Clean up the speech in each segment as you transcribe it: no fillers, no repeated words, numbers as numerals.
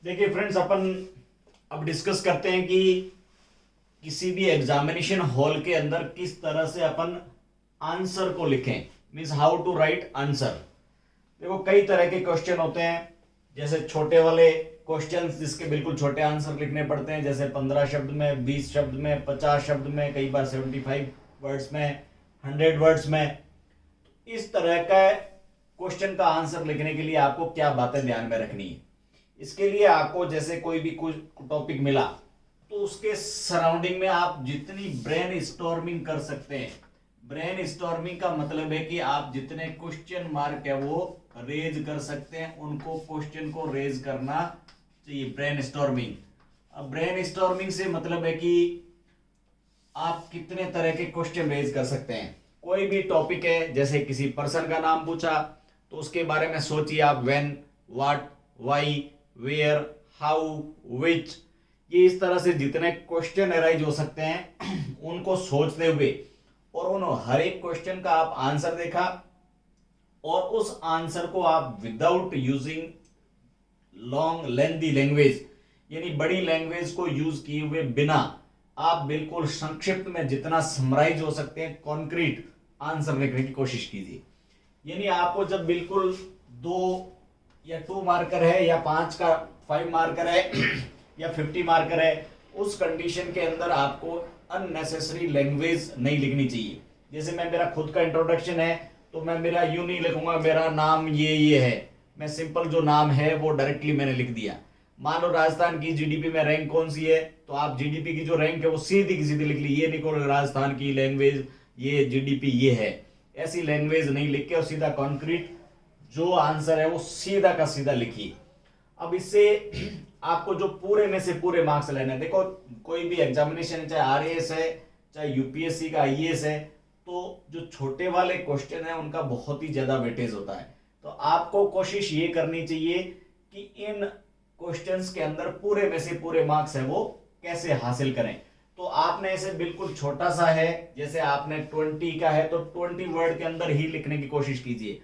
देखिए फ्रेंड्स, अपन अब डिस्कस करते हैं कि किसी भी एग्जामिनेशन हॉल के अंदर किस तरह से अपन आंसर को लिखें, means how to write answer. देखो, कई तरह के क्वेश्चन होते हैं। जैसे छोटे वाले क्वेश्चंस जिसके बिल्कुल छोटे आंसर लिखने पड़ते हैं, जैसे 15 शब्द में, 20 शब्द में, 50 शब्द में, कई बार 75 वर्ड्स में, 100 वर्ड्स में। इस तरह का क्वेश्चन का आंसर लिखने के लिए आपको क्या बातें ध्यान में रखनी है। इसके लिए आपको जैसे कोई भी कुछ टॉपिक मिला तो उसके सराउंडिंग में आप जितनी ब्रेन स्टॉर्मिंग कर सकते हैं। ब्रेन स्टॉर्मिंग का मतलब है कि आप जितने क्वेश्चन मार्क है वो रेज कर सकते हैं, उनको क्वेश्चन को रेज करना चाहिए, ब्रेन स्टॉर्मिंग। अब ब्रेन स्टॉर्मिंग से मतलब है कि आप कितने तरह के क्वेश्चन रेज कर सकते हैं। कोई भी टॉपिक है, जैसे किसी पर्सन का नाम पूछा तो उसके बारे में सोचिए आप, when, what, why, where, how, which. ये इस तरह से जितने क्वेश्चन अराइज हो सकते हैं उनको सोचते हुए और उन हर एक क्वेश्चन का आप आंसर देखा और उस आंसर को आप without using long lengthy language, यानी बड़ी लैंग्वेज को यूज किए हुए बिना आप बिल्कुल संक्षिप्त में जितना समराइज हो सकते हैं कॉन्क्रीट आंसर लिखने की कोशिश कीजिए। यानी आपको जब बिल्कुल 2 या 2 मार्कर है या 5 का 5 मार्कर है या 50 मार्कर है, उस कंडीशन के अंदर आपको अननेसेसरी लैंग्वेज नहीं लिखनी चाहिए। जैसे मैं, मेरा खुद का इंट्रोडक्शन है तो मैं मेरा यूं नहीं लिखूंगा मेरा नाम ये है। मैं सिंपल जो नाम है वो डायरेक्टली मैंने लिख दिया। मान लो राजस्थान की जीडीपी में रैंक कौन सी है, तो आप जीडीपी की जो रैंक है वो सीधी की सीधी लिख ली। ये नहीं करो राजस्थान की लैंग्वेज ये जीडीपी ये है, ऐसी लैंग्वेज नहीं लिख के और सीधा कॉन्क्रीट जो आंसर है वो सीधा का सीधा लिखिए। अब इससे आपको जो पूरे में से पूरे मार्क्स लेने हैं। देखो, कोई भी एग्जामिनेशन चाहे आरएएस है चाहे यूपीएससी का आईएएस है, तो जो छोटे वाले क्वेश्चन है उनका बहुत ही ज्यादा वेटेज होता है। तो आपको कोशिश ये करनी चाहिए कि इन क्वेश्चंस के अंदर पूरे में से पूरे मार्क्स है वो कैसे हासिल करें। तो आपने ऐसे बिल्कुल छोटा सा है, जैसे आपने 20 का है तो 20 वर्ड के अंदर ही लिखने की कोशिश कीजिए।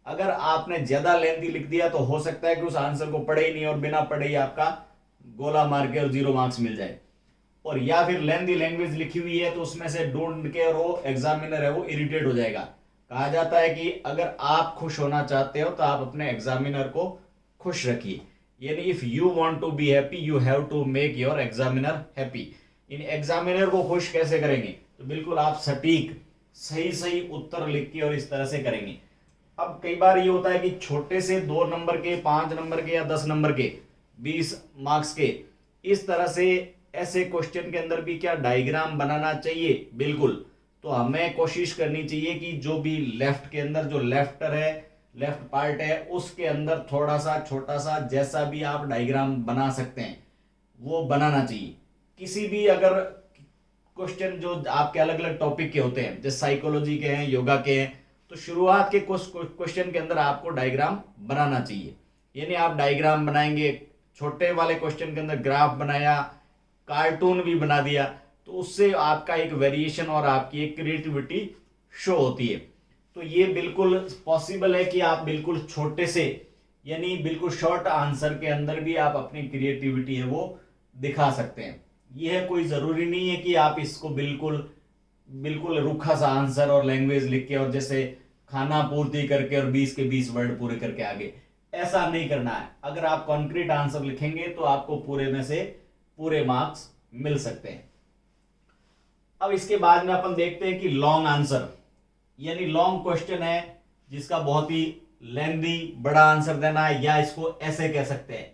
अगर आपने ज्यादा लेंथी लिख दिया तो हो सकता है कि उस आंसर को पढ़े ही नहीं और बिना पढ़े ही आपका गोला मार के और 0 मार्क्स मिल जाए। और या फिर लेंथी लैंग्वेज लिखी हुई है तो उसमें से ढूंढ के और वो एग्जामिनर है वो इरिटेट हो जाएगा। कहा जाता है कि अगर आप खुश होना चाहते हो तो आप अपने एग्जामिनर को खुश रखिए। यानी if you want to be happy you have to make your examiner happy. इन एग्जामिनर को खुश कैसे करेंगे, तो बिल्कुल आप सटीक सही सही उत्तर लिख के और इस तरह से करेंगे। अब कई बार ये होता है कि छोटे से 2 नंबर के, 5 नंबर के या 10 नंबर के, 20 मार्क्स के, इस तरह से ऐसे क्वेश्चन के अंदर भी क्या डायग्राम बनाना चाहिए? बिल्कुल। तो हमें कोशिश करनी चाहिए कि जो भी लेफ्ट के अंदर जो लेफ्टर है, लेफ्ट पार्ट है, उसके अंदर थोड़ा सा छोटा सा जैसा भी आप डायग्राम बना सकते हैं वो बनाना चाहिए। किसी भी अगर क्वेश्चन जो आपके अलग अलग टॉपिक के होते हैं, जैसे साइकोलॉजी के हैं, योगा के हैं, तो शुरुआत के कुछ क्वेश्चन के अंदर आपको डायग्राम बनाना चाहिए। यानी आप डायग्राम बनाएंगे, छोटे वाले क्वेश्चन के अंदर ग्राफ बनाया, कार्टून भी बना दिया, तो उससे आपका एक वेरिएशन और आपकी एक क्रिएटिविटी शो होती है। तो ये बिल्कुल पॉसिबल है कि आप बिल्कुल छोटे से, यानी बिल्कुल शॉर्ट आंसर के अंदर भी आप अपनी क्रिएटिविटी है वो दिखा सकते हैं। यह कोई जरूरी नहीं है कि आप इसको बिल्कुल बिल्कुल रूखा सा आंसर और लैंग्वेज लिख के और जैसे खाना पूर्ति करके और 20 के 20 वर्ड पूरे करके आगे, ऐसा नहीं करना है। अगर आप कॉन्क्रीट आंसर लिखेंगे तो आपको पूरे में से पूरे मार्क्स मिल सकते हैं। अब इसके बाद में अपन देखते हैं कि लॉन्ग आंसर, यानी लॉन्ग क्वेश्चन है जिसका बहुत ही लेंथी बड़ा आंसर देना है, या इसको ऐसे कह सकते हैं।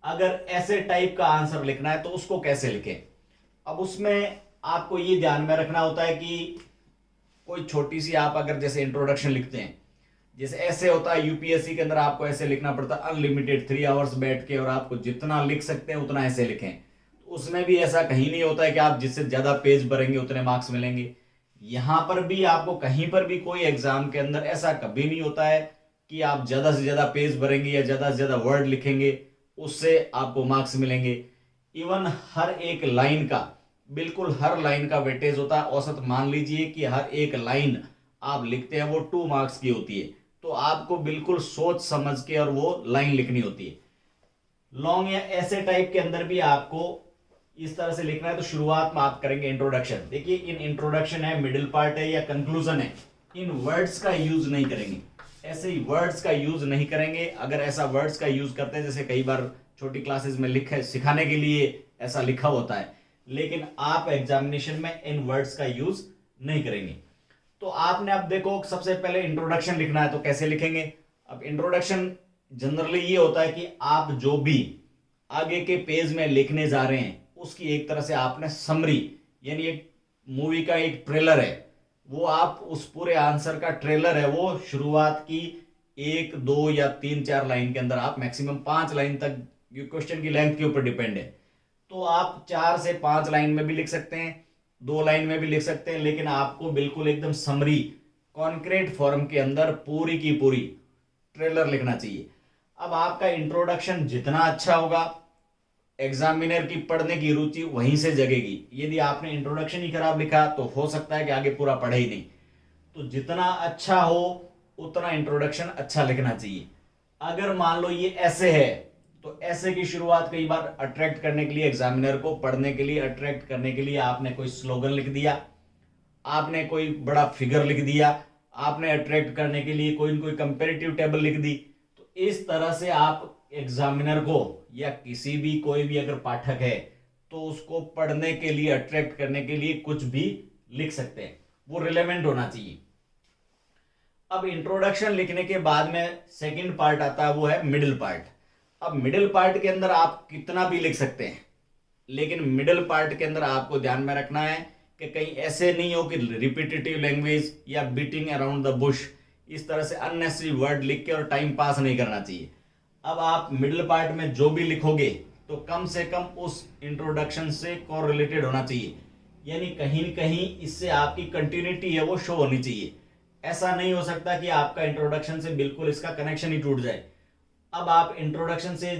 अगर ऐसे टाइप का आंसर लिखना है तो उसको कैसे लिखें? अब उसमें आपको ये ध्यान में रखना होता है कि कोई छोटी सी आप अगर जैसे इंट्रोडक्शन लिखते हैं, जैसे ऐसे होता है यूपीएससी के अंदर आपको ऐसे लिखना पड़ता है अनलिमिटेड 3 आवर्स बैठ के, और आपको जितना लिख सकते हैं उतना ऐसे लिखें। तो उसमें भी ऐसा कहीं नहीं होता है कि आप जिससे ज्यादा पेज भरेंगे उतने मार्क्स मिलेंगे। यहां पर भी आपको कहीं पर भी कोई एग्जाम के अंदर ऐसा कभी नहीं होता है कि आप ज्यादा से ज्यादा पेज भरेंगे या ज्यादा से ज्यादा वर्ड लिखेंगे उससे आपको मार्क्स मिलेंगे। इवन हर एक लाइन का, बिल्कुल हर लाइन का वेटेज होता है। औसत मान लीजिए कि हर एक लाइन आप लिखते हैं वो 2 मार्क्स की होती है, तो आपको बिल्कुल सोच समझ के और वो लाइन लिखनी होती है। लॉन्ग या ऐसे टाइप के अंदर भी आपको इस तरह से लिखना है तो शुरुआत में आप करेंगे इंट्रोडक्शन। देखिए इन इंट्रोडक्शन है, मिडिल पार्ट है या कंक्लूजन है, इन वर्ड्स का यूज नहीं करेंगे, ऐसे ही वर्ड्स का यूज नहीं करेंगे। अगर ऐसा वर्ड्स का यूज करते हैं, जैसे कई बार छोटी क्लासेस में लिखे सिखाने के लिए ऐसा लिखा होता है, लेकिन आप एग्जामिनेशन में इन वर्ड्स का यूज नहीं करेंगे। तो आपने अब देखो सबसे पहले इंट्रोडक्शन लिखना है, तो कैसे लिखेंगे? अब इंट्रोडक्शन जनरली ये होता है कि आप जो भी आगे के पेज में लिखने जा रहे हैं उसकी एक तरह से आपने समरी, यानी एक मूवी का एक ट्रेलर है, वो आप उस पूरे आंसर का ट्रेलर है वो शुरुआत की 1, 2 या 3, 4 लाइन के अंदर, आप मैक्सिमम 5 लाइन तक, क्वेश्चन की लेंथ के ऊपर डिपेंड है, तो आप 4 से 5 लाइन में भी लिख सकते हैं, 2 लाइन में भी लिख सकते हैं, लेकिन आपको बिल्कुल एकदम समरी कॉन्क्रीट फॉर्म के अंदर पूरी की पूरी ट्रेलर लिखना चाहिए। अब आपका इंट्रोडक्शन जितना अच्छा होगा, एग्जामिनर की पढ़ने की रुचि वहीं से जगेगी। यदि आपने इंट्रोडक्शन ही खराब लिखा तो हो सकता है कि आगे पूरा पढ़े ही नहीं। तो जितना अच्छा हो उतना इंट्रोडक्शन अच्छा लिखना चाहिए। अगर मान लो ये ऐसे है, तो ऐसे की शुरुआत कई बार अट्रैक्ट करने के लिए, एग्जामिनर को पढ़ने के लिए अट्रैक्ट करने के लिए आपने कोई स्लोगन लिख दिया, आपने कोई बड़ा फिगर लिख दिया, आपने अट्रैक्ट करने के लिए कोई न कोई कंपेरेटिव टेबल लिख दी। तो इस तरह से आप एग्जामिनर को या किसी भी कोई भी अगर पाठक है तो उसको पढ़ने के लिए अट्रैक्ट करने के लिए कुछ भी लिख सकते हैं, वो रिलेवेंट होना चाहिए। अब इंट्रोडक्शन लिखने के बाद में सेकंड पार्ट आता है, वो है मिडिल पार्ट। अब मिडिल पार्ट के अंदर आप कितना भी लिख सकते हैं, लेकिन मिडिल पार्ट के अंदर आपको ध्यान में रखना है कि कहीं ऐसे नहीं हो कि रिपीटेटिव लैंग्वेज या बीटिंग अराउंड द बुश, इस तरह से अननेसेसरी वर्ड लिख के और टाइम पास नहीं करना चाहिए। अब आप मिडिल पार्ट में जो भी लिखोगे तो कम से कम उस इंट्रोडक्शन से कोरिलेटेड होना चाहिए, यानी कहीं न कहीं इससे आपकी कंटिन्यूटी है वो शो होनी चाहिए। ऐसा नहीं हो सकता कि आपका इंट्रोडक्शन से बिल्कुल इसका कनेक्शन ही टूट जाए। अब आप इंट्रोडक्शन से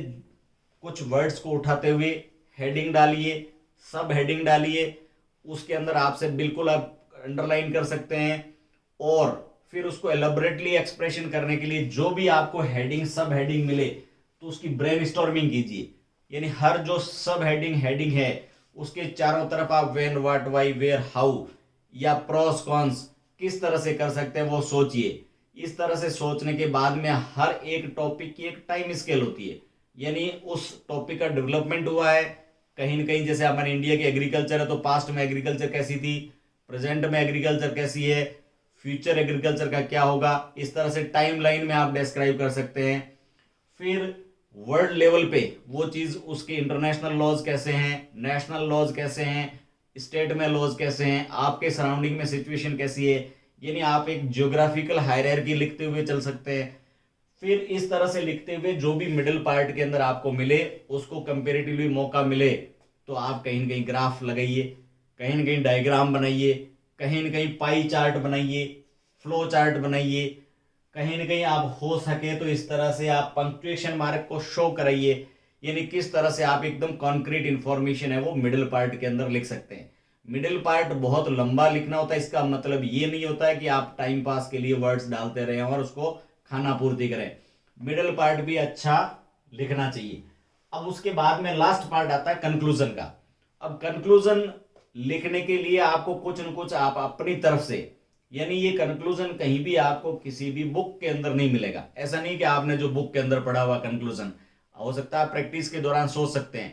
कुछ वर्ड्स को उठाते हुए हेडिंग डालिए, सब हेडिंग डालिए, उसके अंदर आपसे बिल्कुल आप अंडरलाइन कर सकते हैं, और फिर उसको एलैबोरेटली एक्सप्रेशन करने के लिए जो भी आपको हेडिंग सब हेडिंग मिले तो उसकी ब्रेनस्टॉर्मिंग कीजिए। यानी हर जो सब हेडिंग है उसके चारों तरफ आप when, what, why, where, how या प्रोस कॉन्स किस तरह से कर सकते हैं वो सोचिए। इस तरह से सोचने के बाद में हर एक टॉपिक की एक टाइम स्केल होती है, यानी उस टॉपिक का डेवलपमेंट हुआ है कहीं ना कहीं। जैसे हमारे इंडिया की एग्रीकल्चर है तो पास्ट में एग्रीकल्चर कैसी थी, प्रेजेंट में एग्रीकल्चर कैसी है, फ्यूचर एग्रीकल्चर का क्या होगा, इस तरह से टाइम लाइन में आप डिस्क्राइब कर सकते हैं। फिर वर्ल्ड लेवल पे वो चीज, उसके इंटरनेशनल लॉज कैसे हैं, नेशनल लॉज कैसे हैं, स्टेट में लॉज कैसे हैं, आपके सराउंडिंग में सिचुएशन कैसी है, यानी आप एक ज्योग्राफिकल हायरार्की लिखते हुए चल सकते हैं। फिर इस तरह से लिखते हुए जो भी मिडिल पार्ट के अंदर आपको मिले उसको कंपेरेटिवली मौका मिले तो आप कहीं ना कहीं ग्राफ लगाइए, कहीं ना कहीं डायग्राम बनाइए, कहीं ना कहीं पाई चार्ट बनाइए, फ्लो चार्ट बनाइए, कहीं ना कहीं आप हो सके तो इस तरह से आप पंक्चुएशन मार्क को शो कराइए, यानी किस तरह से आप एकदम कॉन्क्रीट इंफॉर्मेशन है वो मिडिल पार्ट के अंदर लिख सकते हैं। मिडिल पार्ट बहुत लंबा लिखना होता है, इसका मतलब ये नहीं होता है कि आप टाइम पास के लिए वर्ड्स डालते रहें और उसको खाना पूर्ति करें। मिडिल पार्ट भी अच्छा लिखना चाहिए। अब उसके बाद में लास्ट पार्ट आता है कंक्लूजन का। अब कंक्लूजन लिखने के लिए आपको कुछ न कुछ आप अपनी तरफ से, यानी ये कंक्लूजन कहीं भी आपको किसी भी बुक के अंदर नहीं मिलेगा। ऐसा नहीं कि आपने जो बुक के अंदर पढ़ा हुआ कंक्लूजन, हो सकता है प्रैक्टिस के दौरान सोच सकते हैं।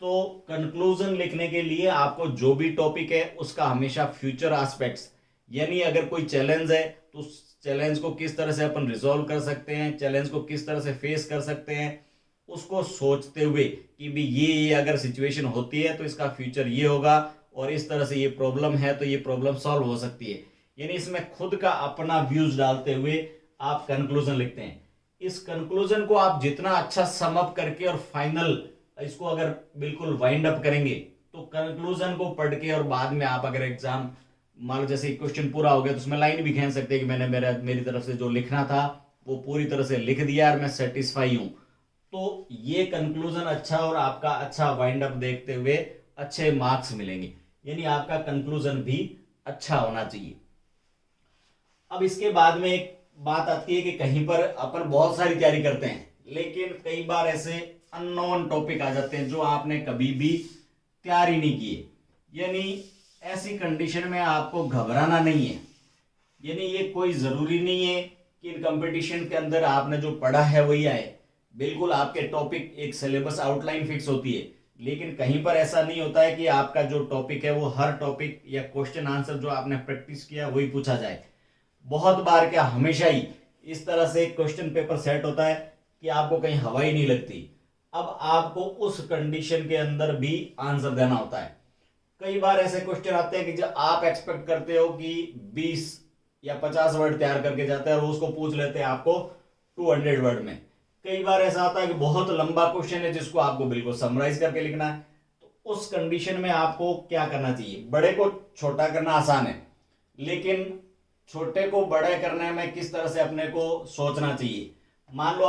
तो कंक्लूजन लिखने के लिए आपको जो भी टॉपिक है उसका हमेशा फ्यूचर एस्पेक्ट्स, यानी अगर कोई चैलेंज है तो उस चैलेंज को किस तरह से अपन रिजॉल्व कर सकते हैं, चैलेंज को किस तरह से फेस कर सकते हैं, उसको सोचते हुए कि भी ये अगर सिचुएशन होती है तो इसका फ्यूचर ये होगा, और इस तरह से ये प्रॉब्लम है तो ये प्रॉब्लम सॉल्व हो सकती है, यानी इसमें खुद का अपना व्यूज डालते हुए आप कंक्लूजन लिखते हैं। इस कंक्लूजन को आप जितना अच्छा सम अप करके और फाइनल इसको अगर बिल्कुल वाइंड अप करेंगे तो कंक्लूजन को पढ़ के और बाद में आप अगर एग्जाम मान लो जैसे क्वेश्चन पूरा हो गया तो उसमें लाइन भी खींच सकते हैं कि मैंने मेरी तरफ से जो लिखना था वो पूरी तरह से लिख दिया और मैं सेटिस्फाई हूं। तो ये कंक्लूजन अच्छा और आपका अच्छा वाइंड अप देखते हुए अच्छे मार्क्स मिलेंगे, यानी आपका कंक्लूजन भी अच्छा होना चाहिए। अब इसके बाद में एक बात आती है कि कहीं पर अपन बहुत सारी तैयारी करते हैं लेकिन कई बार ऐसे अननोन टॉपिक आ जाते हैं जो आपने कभी भी तैयार ही नहीं किए। यानी ऐसी कंडीशन में आपको घबराना नहीं है। यानी ये कोई जरूरी नहीं है कि इन कंपटीशन के अंदर आपने जो पढ़ा है वही आए। बिल्कुल आपके टॉपिक एक सिलेबस आउटलाइन फिक्स होती है, लेकिन कहीं पर ऐसा नहीं होता है कि आपका जो टॉपिक है वो हर टॉपिक या क्वेश्चन आंसर जो आपने प्रैक्टिस किया वही पूछा जाए। बहुत बार क्या हमेशा ही इस तरह से क्वेश्चन पेपर सेट होता है कि आपको कहीं हवा ही नहीं लगती। अब आपको उस कंडीशन के अंदर भी आंसर देना होता है। कई बार ऐसे क्वेश्चन आते हैं कि जो आप एक्सपेक्ट करते हो कि 20 या 50 वर्ड तैयार करके जाते हैं और उसको पूछ लेते हैं आपको 200 वर्ड में। कई बार ऐसा आता है कि बहुत लंबा क्वेश्चन है जिसको आपको बिल्कुल समराइज करके लिखना है। तो उस कंडीशन में आपको क्या करना चाहिए? बड़े को छोटा करना आसान है, लेकिन छोटे को बड़े करने में किस तरह से अपने को सोचना चाहिए। मान लो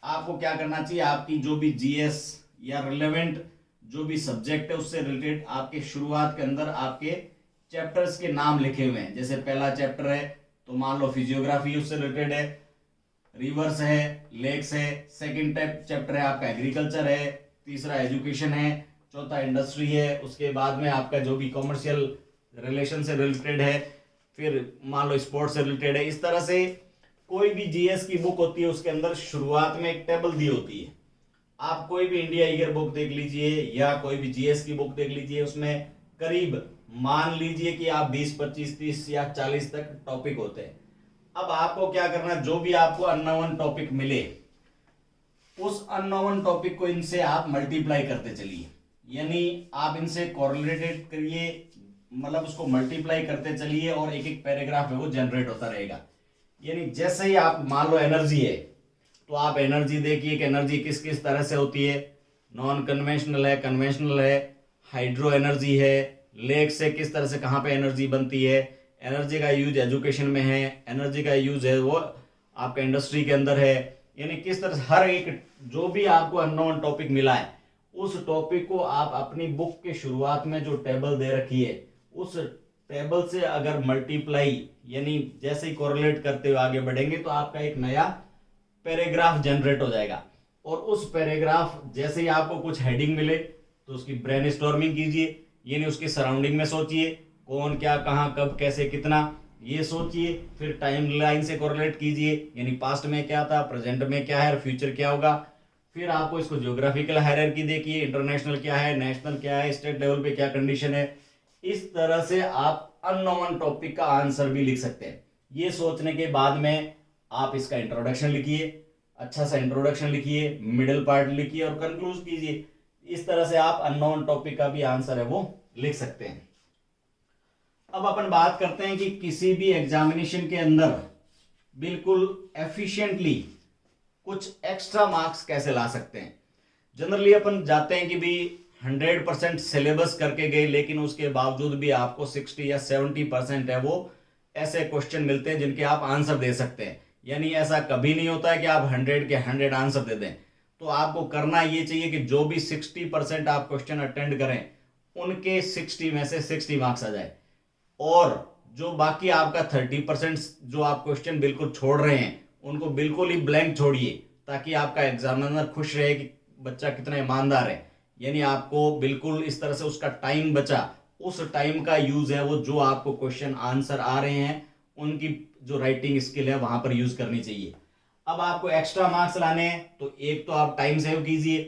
आपको क्या करना चाहिए, आपकी जो भी जीएस या रिलेवेंट जो भी सब्जेक्ट है उससे रिलेटेड आपके शुरुआत के अंदर आपके चैप्टर्स के नाम लिखे हुए हैं। जैसे पहला चैप्टर है तो मान लो फिजियोग्राफी उससे रिलेटेड है, रिवर्स है, लेक्स है। सेकंड चैप्टर है आपका एग्रीकल्चर है, तीसरा एजुकेशन है, चौथा इंडस्ट्री है, उसके बाद में आपका जो भी कॉमर्शियल रिलेशन से रिलेटेड है, फिर मान लो स्पोर्ट्स से रिलेटेड है। इस तरह से कोई भी जीएस की बुक होती है उसके अंदर शुरुआत में एक टेबल दी होती है। आप कोई भी इंडिया ईयर बुक देख लीजिए या कोई भी जीएस की बुक देख लीजिए, उसमें करीब मान लीजिए कि आप 20, 25, 30 या 40 तक टॉपिक होते हैं। अब आपको क्या करना, जो भी आपको अननोन टॉपिक मिले उस अननोन टॉपिक को इनसे आप मल्टीप्लाई करते चलिए। यानी आप इनसे कोरिलेटेड करिए, मतलब उसको मल्टीप्लाई करते चलिए और एक एक पैराग्राफ है वो जनरेट होता रहेगा। यानी जैसे ही आप मान लो एनर्जी है तो आप एनर्जी देखिए कि एनर्जी किस किस तरह से होती है, नॉन कन्वेंशनल है, कन्वेंशनल है, हाइड्रो एनर्जी है, लेक से किस तरह से कहाँ पे एनर्जी बनती है, एनर्जी का यूज एजुकेशन में है, एनर्जी का यूज है वो आपका इंडस्ट्री के अंदर है। यानी किस तरह से हर एक जो भी आपको अननोन टॉपिक मिला है उस टॉपिक को आप अपनी बुक के शुरुआत में जो टेबल दे रखी है उस टेबल से अगर मल्टीप्लाई यानी जैसे ही कोरिलेट करते हुए आगे बढ़ेंगे तो आपका एक नया पैराग्राफ जनरेट हो जाएगा। और उस पैराग्राफ जैसे ही आपको कुछ हेडिंग मिले तो उसकी ब्रेनस्टॉर्मिंग कीजिए। यानी उसके सराउंडिंग में सोचिए कौन क्या कहाँ कब कैसे कितना, ये सोचिए। फिर टाइम लाइन से कोरिलेट कीजिए, यानी पास्ट में क्या था, प्रेजेंट में क्या है और फ्यूचर क्या होगा। फिर आपको इसको ज्योग्राफिकल हायरार्की देखिए, इंटरनेशनल क्या है, नेशनल क्या है, स्टेट लेवल पे क्या कंडीशन है। इस तरह से आप अननोन टॉपिक का आंसर भी लिख सकते हैं। ये सोचने के बाद में आप इसका इंट्रोडक्शन लिखिए, अच्छा सा इंट्रोडक्शन लिखिए, मिडिल पार्ट लिखिए और कंक्लूड कीजिए। इस तरह से आप अननोन टॉपिक का भी आंसर है वो लिख सकते हैं। अब अपन बात करते हैं कि किसी भी एग्जामिनेशन के अंदर बिल्कुल एफिशिएंटली कुछ एक्स्ट्रा मार्क्स कैसे ला सकते हैं। जनरली अपन जाते हैं कि भी 100% सिलेबस करके गए, लेकिन उसके बावजूद भी आपको 60 या 70% है वो ऐसे क्वेश्चन मिलते हैं जिनके आप आंसर दे सकते हैं। यानी ऐसा कभी नहीं होता है कि आप 100 के 100 आंसर दे दें। तो आपको करना ये चाहिए कि जो भी 60% आप क्वेश्चन अटेंड करें उनके 60 में से 60 मार्क्स आ जाए, और जो बाकी आपका 30% जो आप क्वेश्चन बिल्कुल छोड़ रहे हैं उनको बिल्कुल ही ब्लैंक छोड़िए, ताकि आपका एग्जामिनर खुश रहे कि बच्चा कितना ईमानदार है। यानी आपको बिल्कुल इस तरह से उसका टाइम बचा, उस टाइम का यूज है वो जो आपको क्वेश्चन आंसर आ रहे हैं उनकी जो राइटिंग स्किल है वहां पर यूज करनी चाहिए। अब आपको एक्स्ट्रा मार्क्स लाने हैं तो एक तो आप टाइम सेव कीजिए,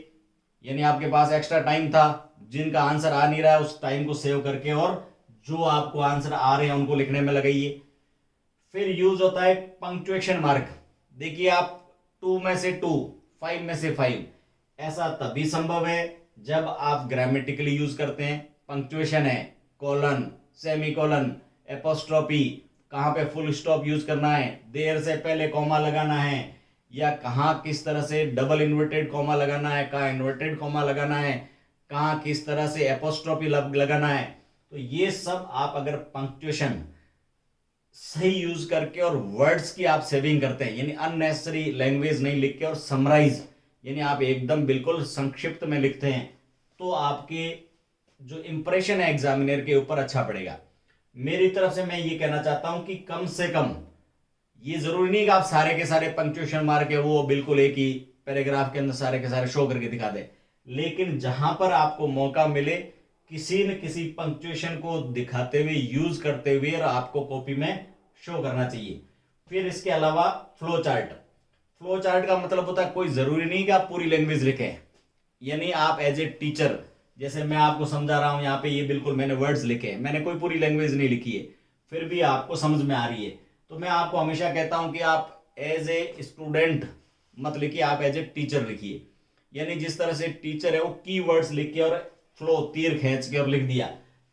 यानी आपके पास एक्स्ट्रा टाइम था, जिनका आंसर आ नहीं रहा है उस टाइम को सेव करके और जो आपको आंसर आ रहे हैं उनको लिखने में लगाइए। फिर यूज होता है पंक्चुएशन मार्क। देखिए आप 2 में से 2, 5 में से 5 ऐसा तभी संभव है जब आप ग्रामेटिकली यूज करते हैं। पंक्चुएशन है कोलन, सेमी कोलन, एपोस्ट्रोफी, कहाँ पे फुल स्टॉप यूज करना है, देर से पहले कॉमा लगाना है या कहाँ किस तरह से डबल इन्वर्टेड कॉमा लगाना है, कहाँ इन्वर्टेड कॉमा लगाना है, कहाँ किस तरह से एपोस्ट्रोफी लगाना है। तो ये सब आप अगर पंक्चुएशन सही यूज करके और वर्ड्स की आप सेविंग करते हैं, यानी अननेसेसरी लैंग्वेज नहीं लिख के और समराइज यानी आप एकदम बिल्कुल संक्षिप्त में लिखते हैं, तो आपके जो इंप्रेशन है एग्जामिनर के ऊपर अच्छा पड़ेगा। मेरी तरफ से मैं ये कहना चाहता हूं कि कम से कम, ये जरूरी नहीं कि आप सारे के सारे पंक्चुएशन मार के वो बिल्कुल एक ही पैराग्राफ के अंदर सारे के सारे शो करके दिखा दे, लेकिन जहां पर आपको मौका मिले किसी न किसी पंक्चुएशन को दिखाते हुए, यूज करते हुए और आपको कॉपी में शो करना चाहिए। फिर इसके अलावा फ्लो चार्ट। फ्लो चार्ट का मतलब होता है कोई जरूरी नहीं कि आप पूरी लैंग्वेज लिखें, यानी आप एज ए टीचर, जैसे मैं आपको समझा रहा हूं यहाँ पे, ये बिल्कुल मैंने वर्ड्स लिखे हैं, मैंने कोई पूरी लैंग्वेज नहीं लिखी है, फिर भी आपको समझ में आ रही है, तो मैं आपको हमेशा कहता हूं कि आप एज ए स्टूडेंट मत लिखिए, आप एज ए टीचर लिखिए। यानी जिस तरह से टीचर है वो की वर्ड्स लिख के और फ्लो तीर खींच के और लिख दिया,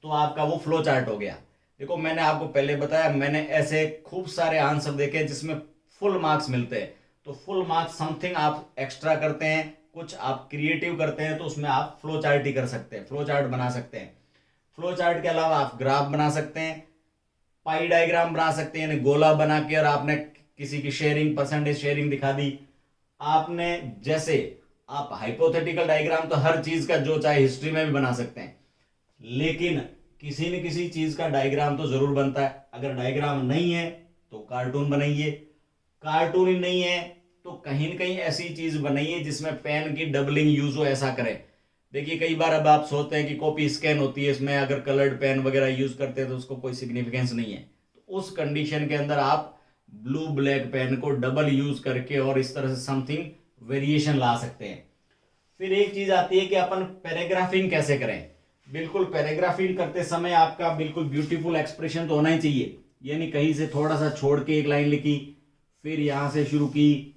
तो आपका वो फ्लो चार्ट हो गया। देखो मैंने आपको पहले बताया, मैंने ऐसे खूब सारे आंसर देखे जिसमें फुल मार्क्स मिलते हैं, तो फुल मार्क्स समथिंग आप एक्स्ट्रा करते हैं, कुछ आप क्रिएटिव करते हैं, तो उसमें आप फ्लो चार्ट ही कर सकते हैं, फ्लो चार्ट बना सकते हैं। फ्लो चार्ट के अलावा आप ग्राफ बना सकते हैं, पाई डायग्राम बना सकते हैं, यानी गोला बना के और आपने किसी की शेयरिंग, परसेंटेज शेयरिंग दिखा दी आपने। जैसे आप हाइपोथेटिकल डायग्राम तो हर चीज का, जो चाहे हिस्ट्री में भी बना सकते हैं, लेकिन किसी न किसी चीज का डायग्राम तो जरूर बनता है। अगर डायग्राम नहीं है तो कार्टून बनाइए, कार्टून ही नहीं है तो कहीं न कहीं ऐसी चीज बनाइए जिसमें पेन की डबलिंग यूज हो, ऐसा करें। देखिए कई बार अब आप सोचते हैं कि कॉपी स्कैन होती है, इसमें अगर कलर्ड पेन वगैरह यूज करते हैं तो उसको कोई सिग्निफिकेंस नहीं है, तो उस कंडीशन के अंदर आप ब्लू ब्लैक पेन को डबल यूज करके और इस तरह से समथिंग वेरिएशन ला सकते हैं। फिर एक चीज आती है कि अपन पैराग्राफिंग कैसे करें। बिल्कुल पैराग्राफिंग करते समय आपका बिल्कुल ब्यूटीफुल एक्सप्रेशन तो होना ही चाहिए, यानी कहीं से थोड़ा सा छोड़ के एक लाइन लिखी, फिर यहां से शुरू की,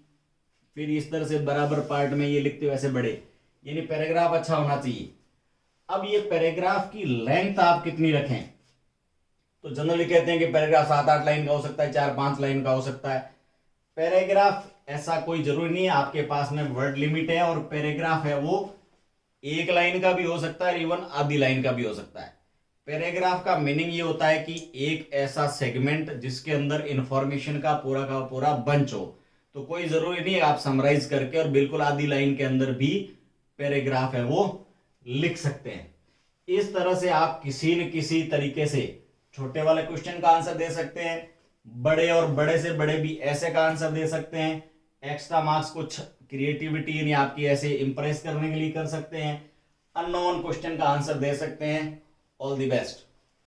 फिर इस तरह से बराबर पार्ट में ये लिखते हुए ऐसे बढ़े, यानी पैराग्राफ अच्छा होना चाहिए। अब ये पैराग्राफ की लेंथ आप कितनी रखें, तो जनरली कहते हैं कि पैराग्राफ 7-8 लाइन का हो सकता है, 4-5 लाइन का हो सकता है। पैराग्राफ ऐसा कोई जरूरी नहीं है, आपके पास में वर्ड लिमिट है, और पैराग्राफ है वो 1 लाइन का भी हो सकता है, इवन आधी लाइन का भी हो सकता है। पैराग्राफ का मीनिंग ये होता है कि एक ऐसा सेगमेंट जिसके अंदर इंफॉर्मेशन का पूरा बंच हो, तो कोई जरूरी नहीं है आप समराइज करके और बिल्कुल आधी लाइन के अंदर भी पैराग्राफ है वो लिख सकते हैं। इस तरह से आप किसी न किसी तरीके से छोटे वाले क्वेश्चन का आंसर दे सकते हैं, बड़े और बड़े से बड़े भी ऐसे का आंसर दे सकते हैं। एक्स्ट्रा मार्क्स कुछ क्रिएटिविटी यानी आपकी ऐसे इंप्रेस करने के लिए कर सकते हैं, अननोन क्वेश्चन का आंसर दे सकते हैं। All the best.